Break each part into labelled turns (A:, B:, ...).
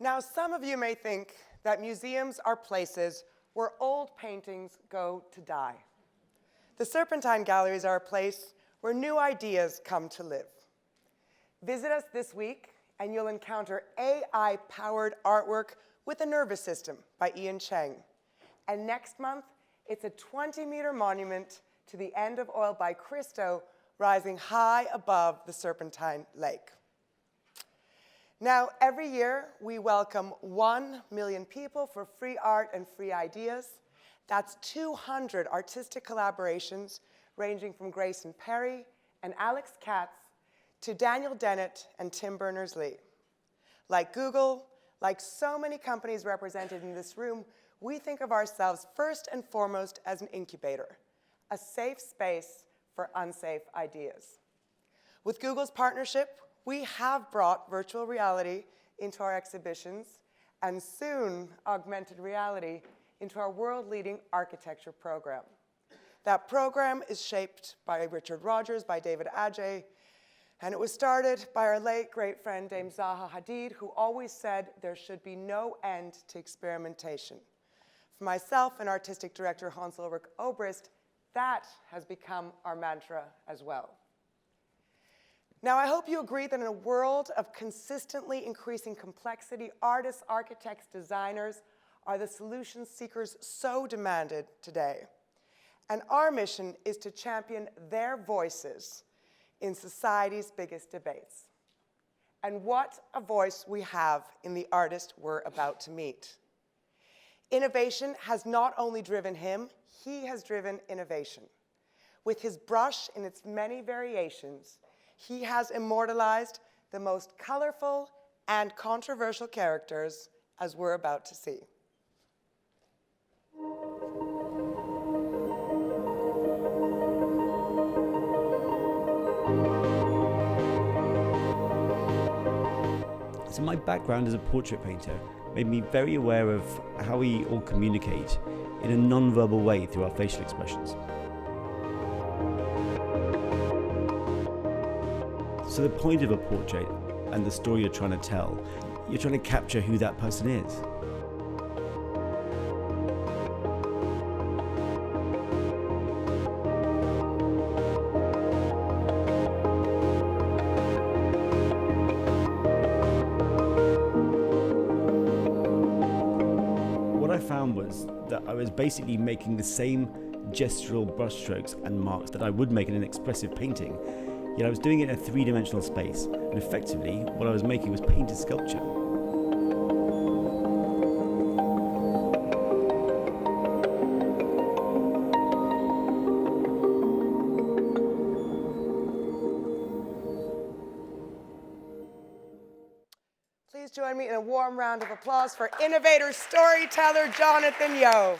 A: Now, some of you may think that museums are places where old paintings go to die. The Serpentine Galleries are a place where new ideas come to live. Visit us this week, and you'll encounter AI-powered artwork with a nervous system by Ian Cheng. And next month, it's a 20-meter monument to the end of oil by Christo, rising high above the Serpentine Lake. Now, every year, we welcome 1 million people for free art and free ideas. That's 200 artistic collaborations ranging from Grayson Perry and Alex Katz to Daniel Dennett and Tim Berners-Lee. Like Google, like so many companies represented in this room, we think of ourselves first and foremost as an incubator, a safe space for unsafe ideas. With Google's partnership, we have brought virtual reality into our exhibitions and soon augmented reality into our world-leading architecture program. That program is shaped by Richard Rogers, by David Adjaye, and it was started by our late great friend Dame Zaha Hadid, who always said there should be no end to experimentation. For myself and artistic director Hans Ulrich Obrist, that has become our mantra as well. Now, I hope you agree that in a world of consistently increasing complexity, artists, architects, designers are the solution seekers so demanded today. And our mission is to champion their voices in society's biggest debates. And what a voice we have in the artist we're about to meet. Innovation has not only driven him, he has driven innovation. With his brush in its many variations, he has immortalized the most colorful and controversial characters, as we're about to see.
B: So my background as a portrait painter made me very aware of how we all communicate in a non-verbal way through our facial expressions. So the point of a portrait and the story you're trying to tell, you're trying to capture who that person is. What I found was that I was basically making the same gestural brushstrokes and marks that I would make in an expressive painting, yet I was doing it in a three-dimensional space, and effectively, what I was making was painted sculpture.
A: Please join me in a warm round of applause for innovator, storyteller, Jonathan Yeo.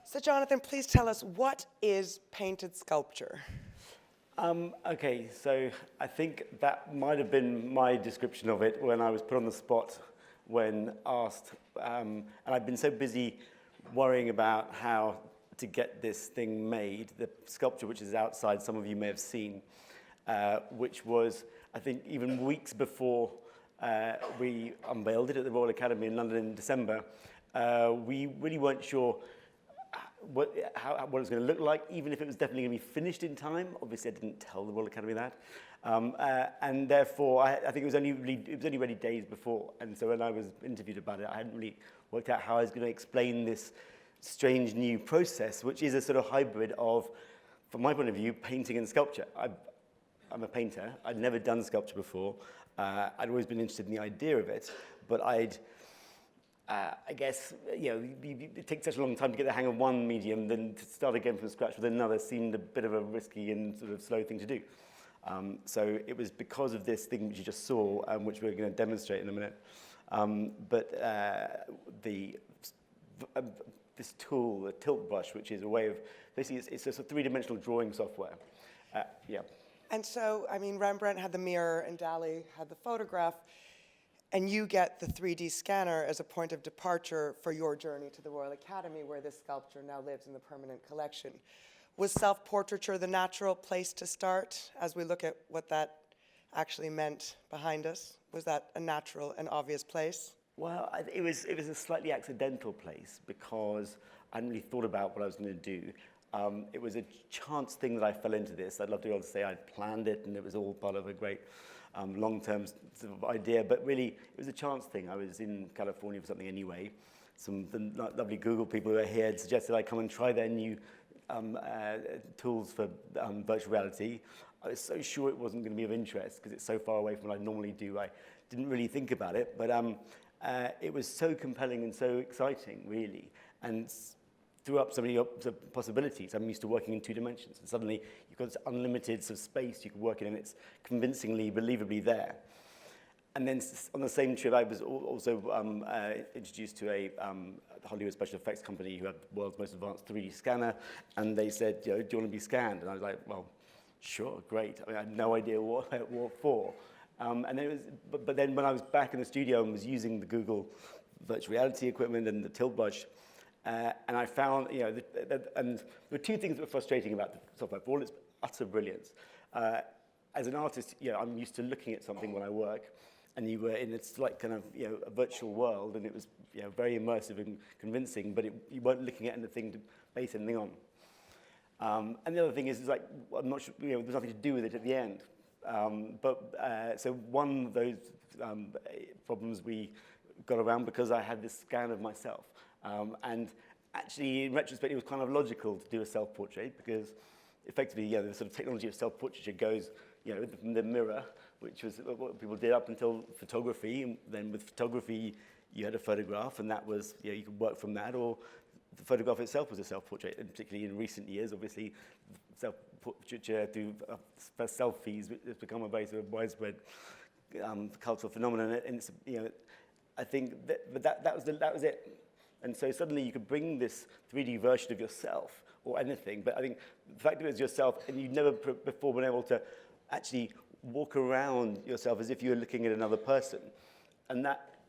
A: So Jonathan, please tell us, what is painted sculpture?
B: Okay, so I think that might have been my description of it when I was put on the spot when asked. And I've been so busy worrying about how to get this thing made, the sculpture which is outside, some of you may have seen, which was, I think, even weeks before we unveiled it at the Royal Academy in London in December, we really weren't sure what it was going to look like, even if it was definitely going to be finished in time. Obviously, I didn't tell the Royal Academy that. And therefore, I think it was only ready days before. And so when I was interviewed about it, I hadn't really worked out how I was going to explain this strange new process, which is a sort of hybrid of, from my point of view, painting and sculpture. I'm a painter. I'd never done sculpture before. I'd always been interested in the idea of it, but I guess, it takes such a long time to get the hang of one medium, then to start again from scratch with another seemed a bit of a risky and sort of slow thing to do. So it was because of this thing which you just saw, which we're going to demonstrate in a minute. This tool, the tilt brush, which is a way of, basically it's a sort of three-dimensional drawing software.
A: And so, I mean, Rembrandt had the mirror and Dali had the photograph, and you get the 3D scanner as a point of departure for your journey to the Royal Academy, where this sculpture now lives in the permanent collection. Was self-portraiture the natural place to start as we look at what that actually meant behind us? Was that a natural and obvious place?
B: Well, it was a slightly accidental place because I hadn't really thought about what I was going to do. It was a chance thing that I fell into this. I'd love to be able to say I'd planned it and it was all part of a great long-term sort of idea, but really it was a chance thing. I was in California for something anyway. Some of the lovely Google people who are here had suggested I come and try their new tools for virtual reality. I was so sure it wasn't going to be of interest because it's so far away from what I normally do. I didn't really think about it, but it was so compelling and so exciting, really, and threw up so many possibilities. I'm used to working in 2 dimensions, and suddenly you've got this unlimited sort of space you can work in, and it's convincingly, believably there. And then on the same trip, I was also introduced to a Hollywood special effects company who had the world's most advanced 3D scanner, and they said, do you want to be scanned? And I was like, well, sure, great. I mean, I had no idea what for. And then it was, but then when I was back in the studio and was using the Google virtual reality equipment and the tilt brush, and I found, and there were 2 things that were frustrating about the software. For all its utter brilliance, as an artist, I'm used to looking at something when I work, and you were in this like kind of a virtual world, and it was very immersive and convincing, but you weren't looking at anything to base anything on. And the other thing is like I'm not sure, there's nothing to do with it at the end. So one of those problems we got around because I had this scan of myself. And actually, in retrospect, it was kind of logical to do a self-portrait because effectively, the sort of technology of self-portraiture goes, from the mirror, which was what people did up until photography. And then with photography, you had a photograph, and that was, you could work from that, or the photograph itself was a self-portrait. And particularly in recent years, obviously, self-portraiture through selfies has become a very sort of widespread cultural phenomenon. And it's, I think that was it. And so suddenly you could bring this 3D version of yourself or anything, but I think the fact that it was yourself and you'd never before been able to actually walk around yourself as if you were looking at another person. And that,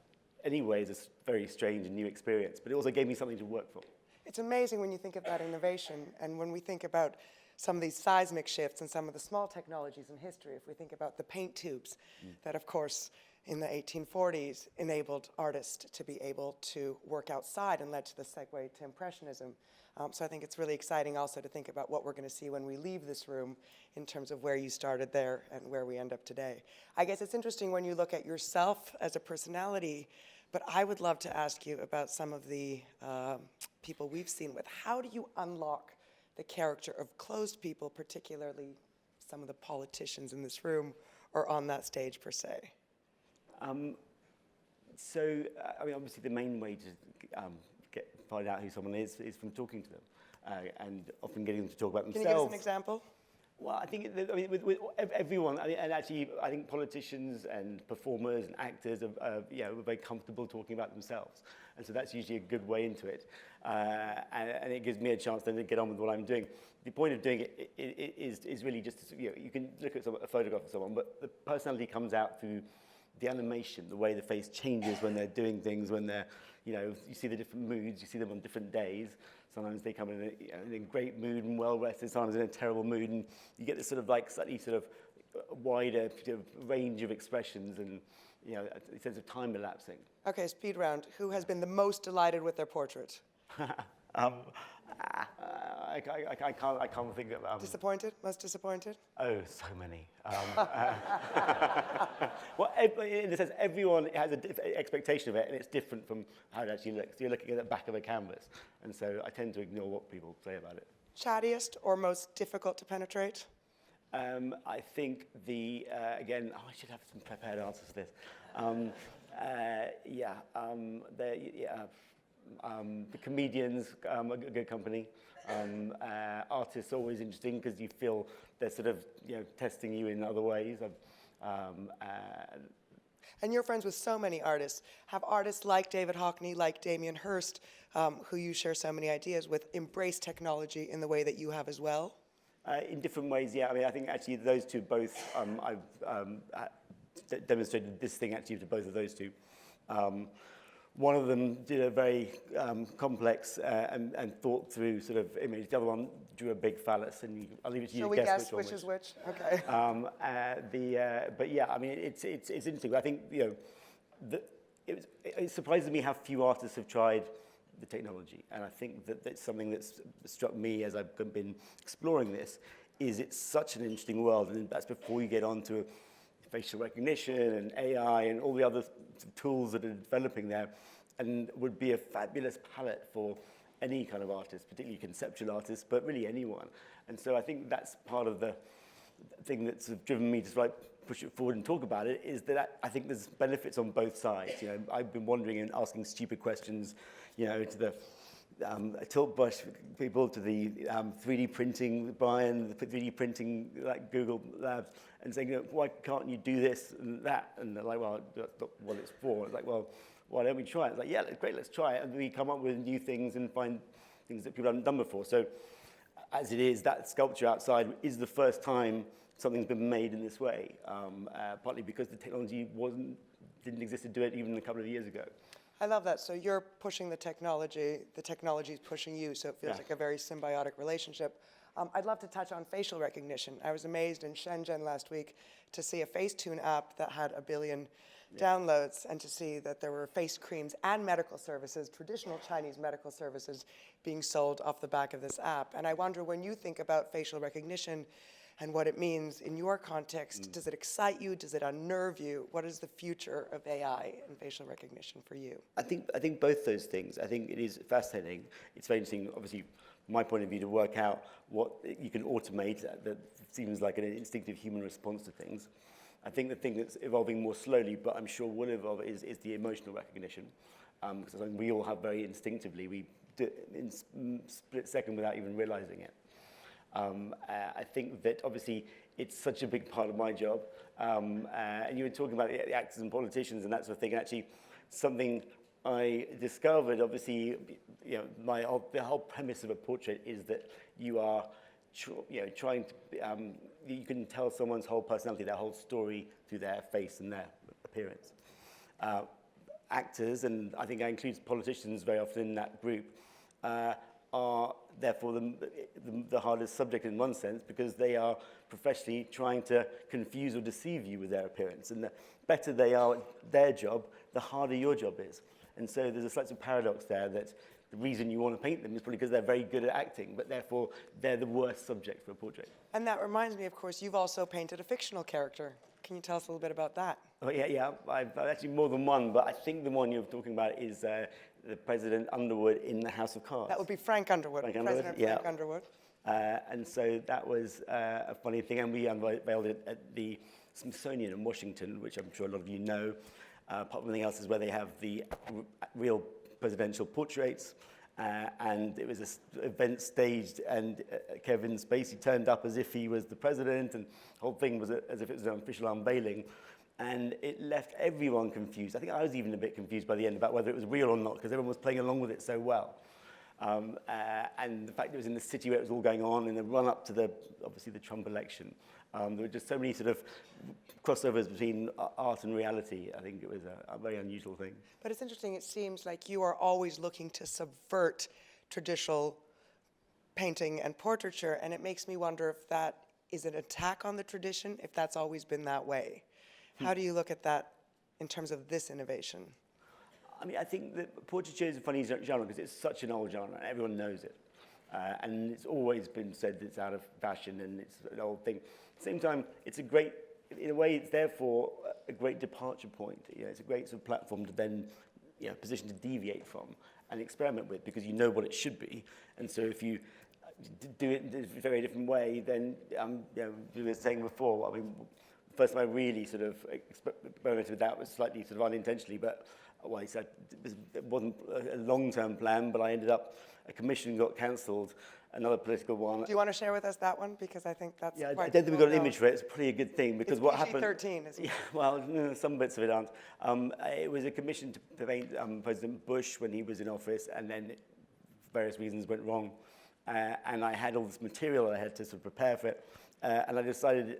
B: anyway, is a very strange and new experience, but it also gave me something to work for.
A: It's amazing when you think about innovation, and when we think about some of these seismic shifts and some of the small technologies in history, if we think about the paint tubes that, of course, in the 1840s enabled artists to be able to work outside and led to the segue to Impressionism. So I think it's really exciting also to think about what we're going to see when we leave this room in terms of where you started there and where we end up today. I guess it's interesting when you look at yourself as a personality, but I would love to ask you about some of the people we've seen with. How do you unlock the character of closed people, particularly some of the politicians in this room or on that stage per se?
B: So, obviously the main way to find out who someone is from talking to them, and often getting them to talk about themselves.
A: Can you give us an example?
B: Well, I think with everyone, and actually, I think politicians and performers and actors are very comfortable talking about themselves, and so that's usually a good way into it, and it gives me a chance then to get on with what I'm doing. The point of doing it is really just you can look at a photograph of someone, but the personality comes out through the animation, the way the face changes when they're doing things, when they're, you see the different moods, you see them on different days. Sometimes they come in a great mood and well-rested, sometimes in a terrible mood, and you get this sort of like slightly sort of wider range of expressions and, a sense of time elapsing.
A: Okay, speed round. Who has been the most delighted with their portrait?
B: I can't think of...
A: Disappointed? Most disappointed?
B: Oh, so many. Well, in a sense, everyone has an expectation of it, and it's different from how it actually looks. You're looking at the back of a canvas, and so I tend to ignore what people say about it.
A: Chattiest or most difficult to penetrate?
B: I think again, I should have some prepared answers to this. The comedians are a good company. Artists are always interesting because you feel they're sort of testing you in other ways.
A: And you're friends with so many artists. Have artists like David Hockney, like Damien Hirst, who you share so many ideas with, embrace technology in the way that you have as well?
B: In different ways, yeah. I think actually those two both, I've demonstrated this thing actually to both of those two. One of them did a very complex and thought through sort of image. The other one drew a big phallus, and I'll leave it to you
A: Shall
B: to
A: we
B: guess
A: guess which is which? Okay.
B: But yeah, I mean, it's interesting. I think it surprises me how few artists have tried the technology, and I think that's something that's struck me as I've been exploring this. Is it's such an interesting world, and that's before you get onto facial recognition and AI and all the other tools that are developing there, and would be a fabulous palette for any kind of artist, particularly conceptual artists, but really anyone. And so I think that's part of the thing that's sort of driven me to sort of push it forward and talk about it, is that I think there's benefits on both sides. You know, I've been wondering and asking stupid questions, you know, to the tilt brush people, to the 3D printing, Brian, the 3D printing like Google Labs, and saying, you know, why can't you do this and that? And they're like, well, that's not what it's for. It's like, well, why don't we try it? It's like, yeah, great, let's try it. And we come up with new things and find things that people haven't done before. So as it is, that sculpture outside is the first time something's been made in this way, partly because the technology didn't exist to do it even a couple of years ago.
A: I love that. So you're pushing the technology's pushing you, so it feels like a very symbiotic relationship. I'd love to touch on facial recognition. I was amazed in Shenzhen last week to see a Facetune app that had 1 billion downloads, and to see that there were face creams and medical services, traditional Chinese medical services, being sold off the back of this app. And I wonder, when you think about facial recognition and what it means in your context, does it excite you? Does it unnerve you? What is the future of AI and facial recognition for you?
B: I think both those things. I think it is fascinating. It's very interesting, obviously, from my point of view, to work out what you can automate that seems like an instinctive human response to things. I think the thing that's evolving more slowly, but I'm sure will evolve, is the emotional recognition. Because I think we all have very instinctively, we do it in split second without even realizing it. I think that obviously it's such a big part of my job. And you were talking about the actors and politicians and that sort of thing. And actually, something I discovered, obviously, you know, the whole premise of a portrait is that you are, trying to, you can tell someone's whole personality, their whole story through their face and their appearance. Actors, and I think I include politicians very often in that group, are therefore the hardest subject in one sense, because they are professionally trying to confuse or deceive you with their appearance. And the better they are at their job, the harder your job is. And so there's a slight paradox there, that the reason you want to paint them is probably because they're very good at acting, but therefore they're the worst subject for a portrait.
A: And that reminds me, of course, you've also painted a fictional character. Can you tell us a little bit about that?
B: Oh, yeah. I've actually more than one, but I think the one you're talking about is the President Underwood in the House of Cards.
A: That would be Frank Underwood. President Frank Underwood.
B: And so that was a funny thing, and we unveiled it at the Smithsonian in Washington, which I'm sure a lot of you know. Apart from anything else, is where they have the real presidential portraits. And it was an event staged, and Kevin Spacey turned up as if he was the president, and the whole thing was as if it was an official unveiling. And it left everyone confused. I think I was even a bit confused by the end about whether it was real or not, because everyone was playing along with it so well. And the fact it was in the city where it was all going on, in the run-up to obviously the Trump election. There were just so many sort of crossovers between art and reality. I think it was a very unusual thing.
A: But it's interesting, it seems like you are always looking to subvert traditional painting and portraiture, and it makes me wonder if that is an attack on the tradition, if that's always been that way. How do you look at that in terms of this innovation?
B: I mean, I think that portraiture is a funny genre because it's such an old genre, and everyone knows it. And it's always been said that it's out of fashion and it's an old thing. At the same time, it's a great, in a way, it's therefore a great departure point. You know, it's a great sort of platform to then, position to deviate from and experiment with, because you know what it should be. And so if you do it in a very different way, then, you were saying before, I mean, the first time I really sort of experimented with that was slightly sort of unintentionally, but it wasn't a long-term plan, but I ended up, a commission got cancelled, another political one.
A: Do you want to share with us that one? Because I think that's
B: I don't think we got an image for it. It's probably a good thing, because what happened...
A: It's PG-13, isn't it?
B: Yeah, well, no, some bits of it aren't. It was a commission to paint President Bush when he was in office, and then for various reasons went wrong. And I had all this material I had to sort of prepare for it. And I decided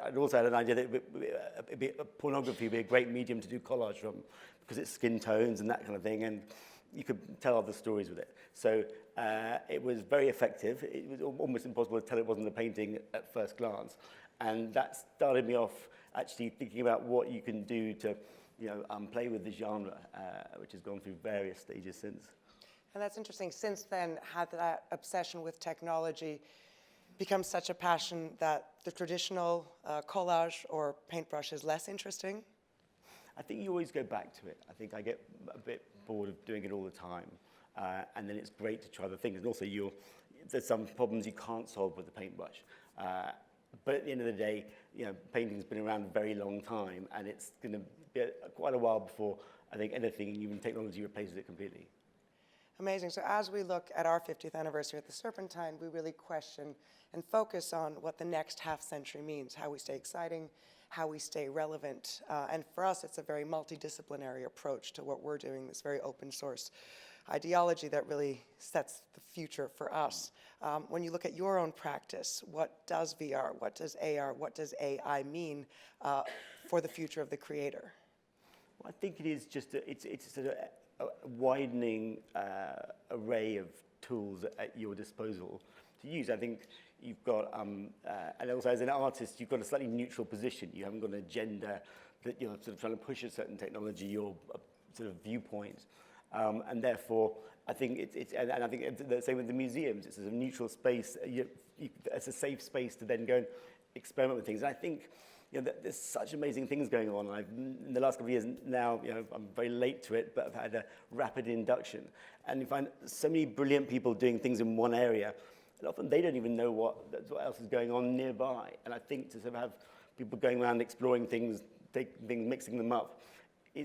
B: I'd also had an idea that pornography would be a great medium to do collage from, because it's skin tones and that kind of thing, and you could tell other stories with it. So it was very effective. It was almost impossible to tell it wasn't a painting at first glance. And that started me off actually thinking about what you can do to play with the genre, which has gone through various stages since.
A: And that's interesting. Since then, had that obsession with technology become such a passion that the traditional collage or paintbrush is less interesting?
B: I think you always go back to it. I think I get a bit bored of doing it all the time. And then it's great to try other things. And also, there's some problems you can't solve with the paintbrush. But at the end of the day, painting's been around a very long time, and it's going to be quite a while before I think anything, even technology, replaces it completely.
A: Amazing. So as we look at our 50th anniversary at the Serpentine, we really question and focus on what the next half century means, how we stay exciting, how we stay relevant. And for us, it's a very multidisciplinary approach to what we're doing, this very open source ideology that really sets the future for us. When you look at your own practice, what does VR, what does AR, what does AI mean for the future of the creator?
B: Well, I think it is just it's sort of a widening array of tools at your disposal to use. I think you've got, and also as an artist, you've got a slightly neutral position. You haven't got an agenda that you're sort of trying to push a certain technology or a sort of viewpoint. And therefore, I think and I think it's the same with the museums. It's a neutral space. It's a safe space to then go and experiment with things. And I think there's such amazing things going on. In the last couple of years now, I'm very late to it, but I've had a rapid induction. And you find so many brilliant people doing things in one area, and often they don't even know what else is going on nearby. And I think to sort of have people going around exploring things, taking things, mixing them up, I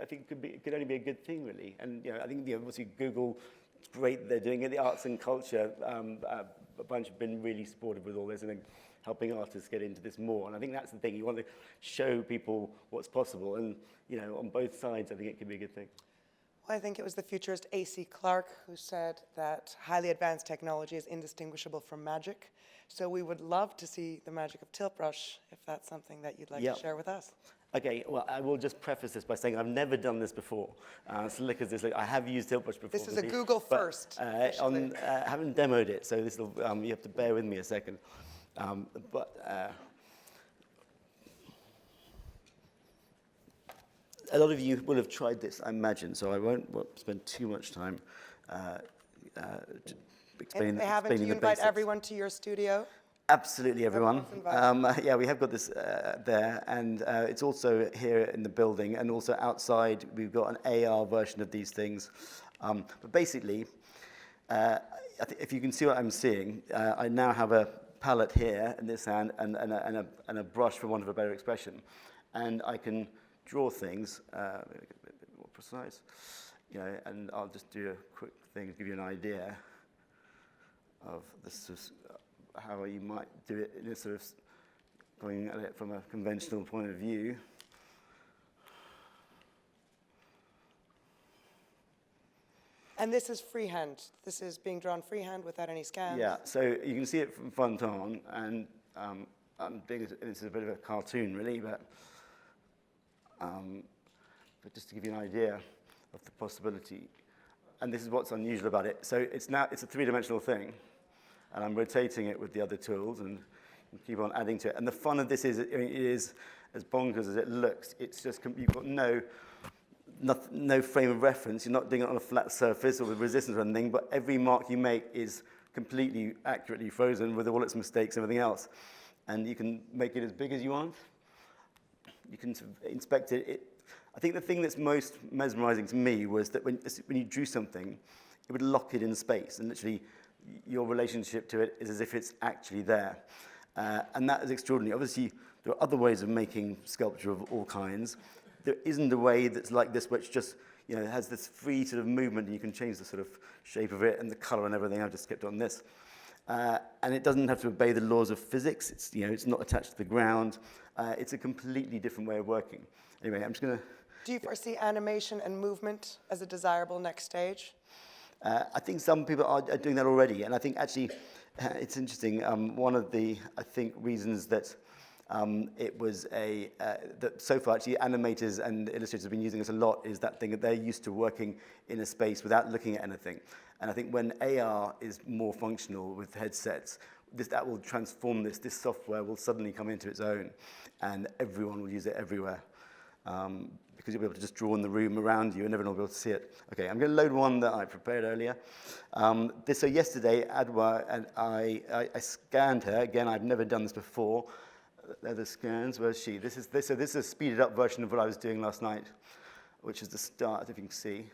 B: think could only be a good thing, really. And I think obviously Google, it's great they're doing it. The arts and culture, a bunch have been really supportive with all this, and then helping artists get into this more. And I think that's the thing. You want to show people what's possible, and on both sides, I think it could be a good thing.
A: Well, I think it was the futurist A.C. Clarke who said that highly advanced technology is indistinguishable from magic. So we would love to see the magic of Tiltbrush, if that's something that you'd like to share with us.
B: Okay, well, I will just preface this by saying I've never done this before. Slick as this, I have used Tiltbrush before.
A: This is a Google first.
B: I haven't demoed it, so this will you have to bear with me a second. A lot of you will have tried this, I imagine, so I won't spend too much time explaining the basics.
A: Haven't you invite everyone to your studio?
B: Absolutely, everyone. Yeah, we have got this there, and it's also here in the building, and also outside we've got an AR version of these things. But basically, if you can see what I'm seeing, I now have a palette here in this hand and a brush, for want of a better expression, and I can draw things a bit more precise, and I'll just do a quick thing to give you an idea of this, how you might do it in a sort of going at it from a conventional point of view.
A: And this is freehand. This is being drawn freehand without any scans.
B: Yeah, so you can see it from front on, and I'm doing this is a bit of a cartoon, really, but just to give you an idea of the possibility. And this is what's unusual about it. So it's a three-dimensional thing, and I'm rotating it with the other tools and keep on adding to it. And the fun of this is, it is as bonkers as it looks. It's just, you've got no frame of reference. You're not doing it on a flat surface or with resistance or anything, but every mark you make is completely accurately frozen with all its mistakes and everything else. And you can make it as big as you want. You can inspect it. I think the thing that's most mesmerizing to me was that when you drew something, it would lock it in space, and literally your relationship to it is as if it's actually there. And that is extraordinary. Obviously, there are other ways of making sculpture of all kinds. There isn't a way that's like this, which just has this free sort of movement, and you can change the sort of shape of it and the color and everything. I've just kept on this. And it doesn't have to obey the laws of physics. It's not attached to the ground. It's a completely different way of working. Anyway, I'm just going to...
A: Do you foresee animation and movement as a desirable next stage?
B: I think some people are doing that already, and I think actually it's interesting. One of the, I think, reasons that it was that so far actually animators and illustrators have been using this a lot is that thing that they're used to working in a space without looking at anything. And I think when AR is more functional with headsets, that will transform this. This software will suddenly come into its own, and everyone will use it everywhere. Because you'll be able to just draw in the room around you and everyone will be able to see it. Okay, I'm going to load one that I prepared earlier. So yesterday, Adwa and I scanned her. Again, I've never done this before. They're the scans. Where's she? So this is a speeded up version of what I was doing last night, which is the start, if you can see.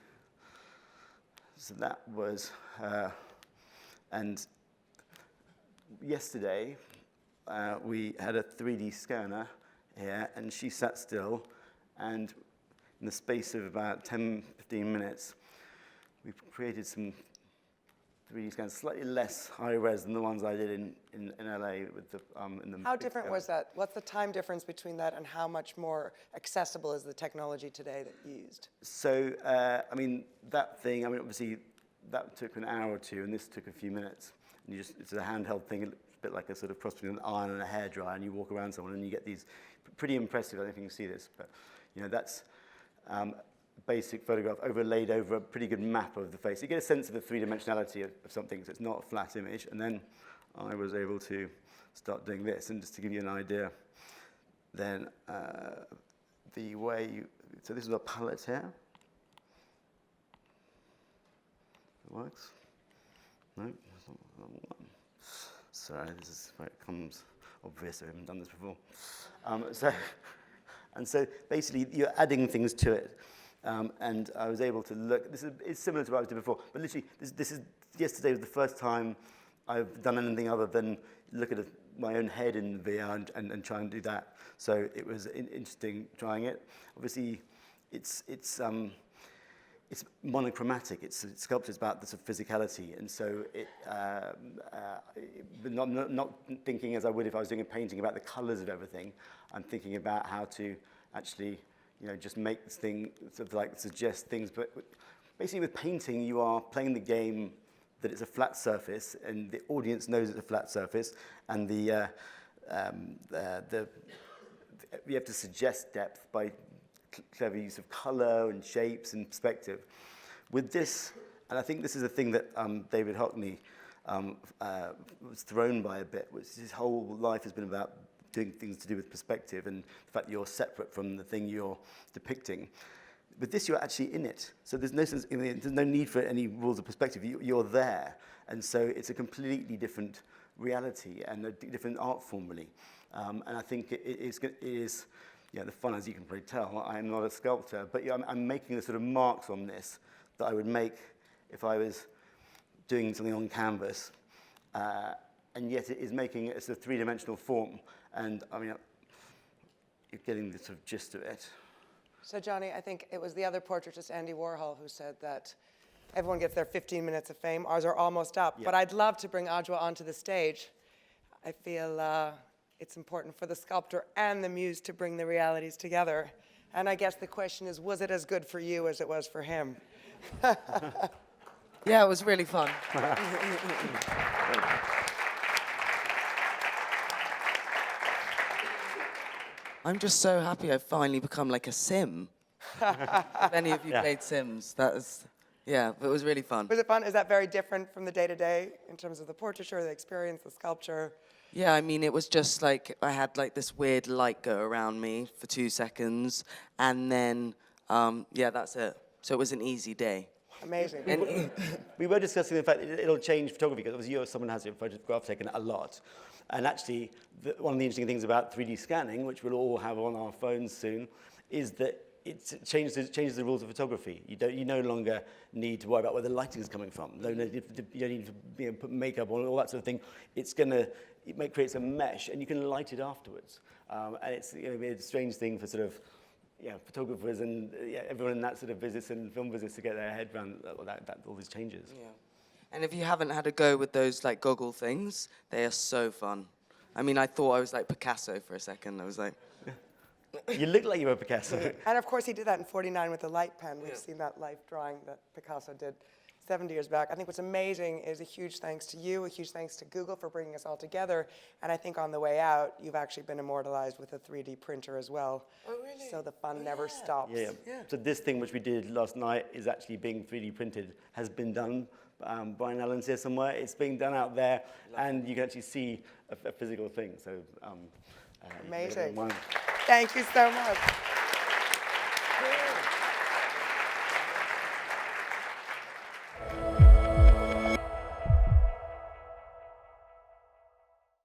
B: So that was her. And yesterday, we had a 3D scanner here, and she sat still, and in the space of about 10, 15 minutes, we've created some 3D scans, slightly less high-res than the ones I did in LA with the in the.
A: How different was that? What's the time difference between that and how much more accessible is the technology today that you used?
B: So, I mean, that thing, I mean, obviously, that took an hour or two, and this took a few minutes. And it's a handheld thing, a bit like a sort of cross between an iron and a hairdryer, and you walk around someone, and you get these pretty impressive, I don't know if you can see this, but, you know, that's basic photograph overlaid over a pretty good map of the face. You get a sense of the three-dimensionality of something, so it's not a flat image. And then I was able to start doing this, and just to give you an idea, then the way you, so this is a palette here. It works? No, that's not the one. Sorry, this is where it comes obvious. I haven't done this before. So basically, you're adding things to it. And I was able to look, it's similar to what I did before, but literally, yesterday was the first time I've done anything other than look at my own head in VR and try and do that. So it was interesting trying it. Obviously, it's monochromatic. It's sculpture is about the sort of physicality, and so but not thinking as I would if I was doing a painting about the colours of everything. I'm thinking about how to actually, you know, just make this thing sort of like suggest things. But basically, with painting, you are playing the game that it's a flat surface, and the audience knows it's a flat surface, and you have to suggest depth by clever use of color and shapes and perspective. With this, and I think this is a thing that David Hockney was thrown by a bit, which his whole life has been about doing things to do with perspective and the fact that you're separate from the thing you're depicting. With this, you're actually in it. So there's no sense, there's no need for any rules of perspective. You're there. And so it's a completely different reality and a different art form, really. And I think it is yeah, the fun, as you can probably tell, I'm not a sculptor, but yeah, I'm making the sort of marks on this that I would make if I was doing something on canvas. And yet it is making it a sort of three-dimensional form. And I mean, you're getting the sort of gist of it.
A: So Johnny, I think it was the other portraitist, Andy Warhol, who said that everyone gets their 15 minutes of fame. Ours are almost up. Yeah. But I'd love to bring Adwa onto the stage. I feel it's important for the sculptor and the muse to bring the realities together. And I guess the question is, was it as good for you as it was for him?
C: Yeah, it was really fun. I'm just so happy I've finally become like a sim. If any of you played Sims, yeah, it was really fun.
A: Was it fun? Is that very different from the day-to-day in terms of the portraiture, the experience, the sculpture?
C: Yeah, I mean, it was just like I had like this weird light go around me for 2 seconds, and then, yeah, that's it. So it was an easy day.
A: Amazing.
B: We were discussing the fact that it'll change photography, because obviously someone has your photograph taken a lot. And actually, one of the interesting things about 3D scanning, which we'll all have on our phones soon, is that it changes the rules of photography. You no longer need to worry about where the lighting is coming from. You don't need to put makeup on, all that sort of thing. It creates a mesh, and you can light it afterwards. And it's a strange thing for sort of photographers and everyone in that sort of business and film business to get their head around all these changes.
C: Yeah. And if you haven't had a go with those like goggle things, they are so fun. I mean, I thought I was like Picasso for a second. I was like...
B: You look like you were Picasso.
A: And of course he did that in '49 with the light pen. We've seen that life drawing that Picasso did 70 years back. I think what's amazing is a huge thanks to you, a huge thanks to Google for bringing us all together. And I think on the way out, you've actually been immortalized with a 3D printer as well.
C: Oh, really?
A: So the fun never stops.
B: Yeah. So this thing which we did last night is actually being 3D printed, has been done. Brian Allen's here somewhere. It's being done out there, and you can actually see a physical thing. So
A: amazing.
B: you can
A: Thank you so much.
B: Good.